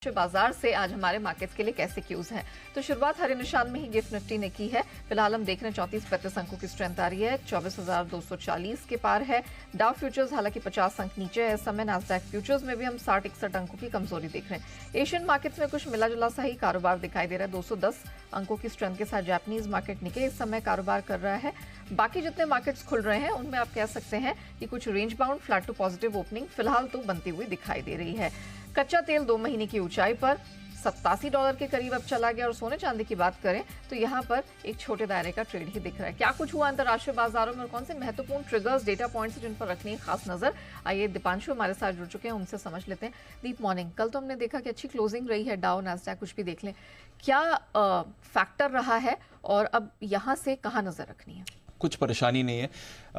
बाजार से आज हमारे मार्केट्स के लिए कैसे क्यूज हैं। तो शुरुआत हरे निशान में ही गिफ्ट निफ्टी ने की है। फिलहाल हम देख रहे हैं 34 अंकों की स्ट्रेंथ आ रही है, 24,240 के पार है। डाउ फ्यूचर्स हालांकि 50 अंक नीचे है इस समय। नास्डैक फ्यूचर्स में भी हम 60-61 अंकों की कमजोरी देख रहे हैं। एशियन मार्केट्स में कुछ मिला जुला सा ही कारोबार दिखाई दे रहा है। 210 अंकों की स्ट्रेंथ के साथ जापानीज मार्केट निके इस समय कारोबार कर रहा है। बाकी जितने मार्केट्स खुल रहे हैं उनमें आप कह सकते हैं कि कुछ range bound flat to positive opening फिलहाल तो बनती हुई दिखाई दे रही है। कच्चा तेल 2 महीने की ऊंचाई पर $87 के करीब अब चला गया। और सोने चांदी की बात करें तो यहां पर एक छोटे दायरे का ट्रेड ही दिख रहा है। क्या कुछ हुआ अंतर्राष्ट्रीय बाजारों में और कौन से महत्वपूर्ण ट्रिगर्स डेटा पॉइंट्स जिन पर रखनी है खास नजर, आइए दीपांशु हमारे साथ जुड़ चुके हैं, उनसे समझ लेते हैं। दीप, मॉर्निंग। कल तो हमने देखा कि अच्छी क्लोजिंग रही है, डाउ नास्डैक कुछ भी देख लें, क्या फैक्टर रहा है और अब यहां से कहां नजर रखनी है? कुछ परेशानी नहीं है।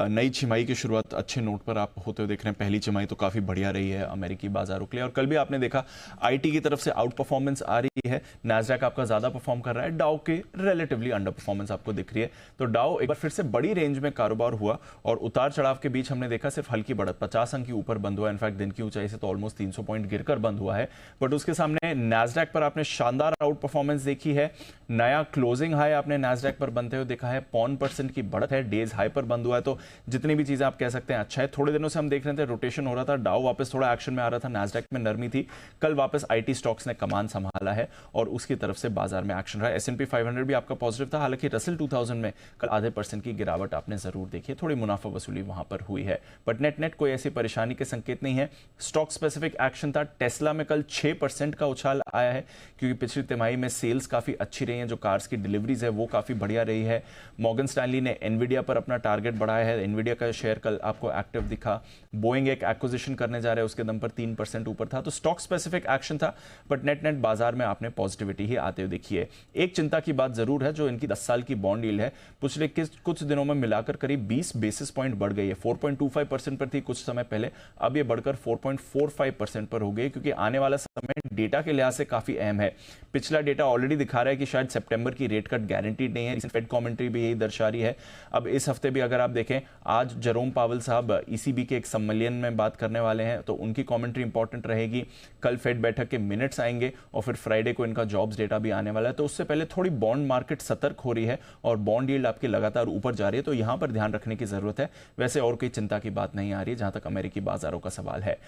नई छिमाई की शुरुआत अच्छे नोट पर आप होते हुए देख रहे हैं। पहली छिमाई तो काफ़ी बढ़िया रही है अमेरिकी बाजारों के लिए, और कल भी आपने देखा आईटी की तरफ से आउट परफॉर्मेंस आ रही है। नास्डैक आपका ज़्यादा परफॉर्म कर रहा है, डाउ के रिलेटिवली अंडर परफॉर्मेंस आपको दिख रही है। तो डाउ एक बार फिर से बड़ी रेंज में कारोबार हुआ और उतार चढ़ाव के बीच हमने देखा सिर्फ हल्की बढ़त, 50 अंक की ऊपर बंद हुआ। इनफैक्ट दिन की ऊंचाई से तो ऑलमोस्ट 300 पॉइंट गिरकर बंद हुआ है। बट उसके सामने नास्डैक पर आपने शानदार आउट परफॉर्मेंस देखी है। नया क्लोजिंग हाई आपने नास्डैक पर बनते हुए देखा है, 0.5% की बढ़त है, डेज हाई पर बंद हुआ है। तो जितनी भी चीजें आप कह सकते हैं अच्छा है। थोड़े दिनों से हम देख रहे थे रोटेशन हो रहा था, डाउ वापस थोड़ा एक्शन में आ रहा था, नास्डैक में नरमी थी। कल वापस आईटी स्टॉक्स ने कमान संभाला है और उसकी तरफ से बाजार में एक्शन रहा है। S&P 500 भी आपका पॉजिटिव था, हालांकि रसल 2000 में कल ½ % की गिरावट आपने जरूर देखी है। थोड़ी मुनाफा वसूली वहां पर हुई है, बट नेट कोई ऐसी परेशानी के संकेत नहीं है। स्टॉक स्पेसिफिक एक्शन था। टेस्ला में कल 6% का उछाल आया है, क्योंकि पिछली तिमाही में सेल्स काफी अच्छी रही है, जो कार्स की डिलीवरीज है वो काफी बढ़िया रही है। मॉर्गन स्टैनली ने एनवीडिया पर अपना टारगेट बढ़ाया है। एनवीडिया का शेयर कल आपको एक्टिव दिखा। बोइंग एक एक्विजिशन करने जा रहे हैं, उसके दम पर 3% ऊपर था। तो स्टॉक स्पेसिफिक एक्शन था, बट नेट बाजार में आपने पॉजिटिविटी ही आते हुए देखी है। एक चिंता की बात जरूर है, जो इनकी 10 साल की बॉन्ड यील्ड है पिछले कुछ दिनों में मिलाकर करीब 20 बेसिस पॉइंट बढ़ गई है। 4.25% पर थी कुछ समय पहले, अब ये बढ़कर 4.45% पर हो गई, क्योंकि आने वाला समय डेटा के लिहाज से काफी अहम है। पिछला डेटा ऑलरेडी दिखा रहा है कि शायद सितंबर की रेट कट गारंटीड नहीं है। फेड कमेंट्री भी यही दर्शा रही है। अब इस हफ्ते भी अगर आप देखें, आज जेरोम पावेल साहब ईसीबी के एक सम्मेलन में बात करने वाले हैं, तो उनकी कमेंट्री इंपॉर्टेंट रहेगी। कल फेड बैठक के मिनट्स आएंगे और फिर फ्राइडे को इनका जॉब्स डेटा भी आने वाला है। तो उससे पहले थोड़ी बॉन्ड मार्केट सतर्क हो रही है और बॉन्ड यील्ड आपकी लगातार ऊपर जा रही है, तो यहां पर ध्यान रखने की जरूरत है। वैसे और कोई चिंता की बात नहीं आ रही है जहां तक अमेरिकी बाजारों का सवाल है।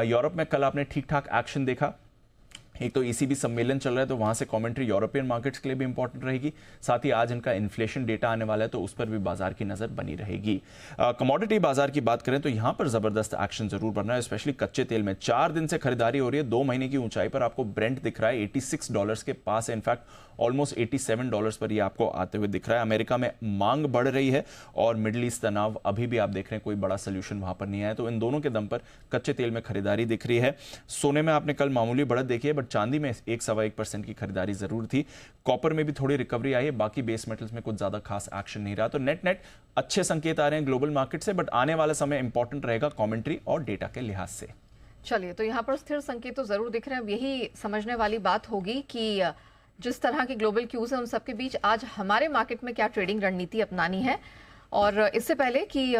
यूरोप में कल आपने ठीक ठाक एक्शन देखा। एक तो ईसीबी सम्मेलन चल रहा है, तो वहां से कमेंट्री यूरोपियन मार्केट्स के लिए भी इंपॉर्टेंट रहेगी। साथ ही आज इनका इन्फ्लेशन डेटा आने वाला है, तो उस पर भी बाजार की नजर बनी रहेगी। कमोडिटी बाजार की बात करें तो यहां पर जबरदस्त एक्शन जरूर बन रहा है, स्पेशली कच्चे तेल में। 4 दिन से खरीदारी हो रही है। 2 महीने की ऊंचाई पर आपको ब्रेंट दिख रहा है, $86 के पास है। इनफैक्ट ऑलमोस्ट $87 पर ये आपको आते हुए दिख रहा है। अमेरिका में मांग बढ़ रही है और मिडिल ईस्ट तनाव अभी भी आप देख रहे हैं, कोई बड़ा सोल्यूशन वहां पर नहीं आया। तो इन दोनों के दम पर कच्चे तेल में खरीदारी दिख रही है। सोने में आपने कल मामूली बढ़त देखी है, बट चांदी में 1-1.25% की खरीदारी जरूर थी। कॉपर में भी थोड़ी रिकवरी आई है। बाकी बेस मेटल्स में कुछ ज्यादा खास एक्शन नहीं रहा। तो नेट अच्छे संकेत आ रहे हैं ग्लोबल मार्केट से, बट आने वाला समय इंपॉर्टेंट रहेगा कमेंट्री और डेटा के लिहाज से। चलिए, तो यहां पर स्थिर संकेत तो जरूर दिख रहे हैं। अब यही समझने वाली बात होगी कि जिस तरह के ग्लोबल क्यूज हैं उन सबके बीच आज हमारे मार्केट में क्या ट्रेडिंग रणनीति अपनानी है। और इससे पहले कि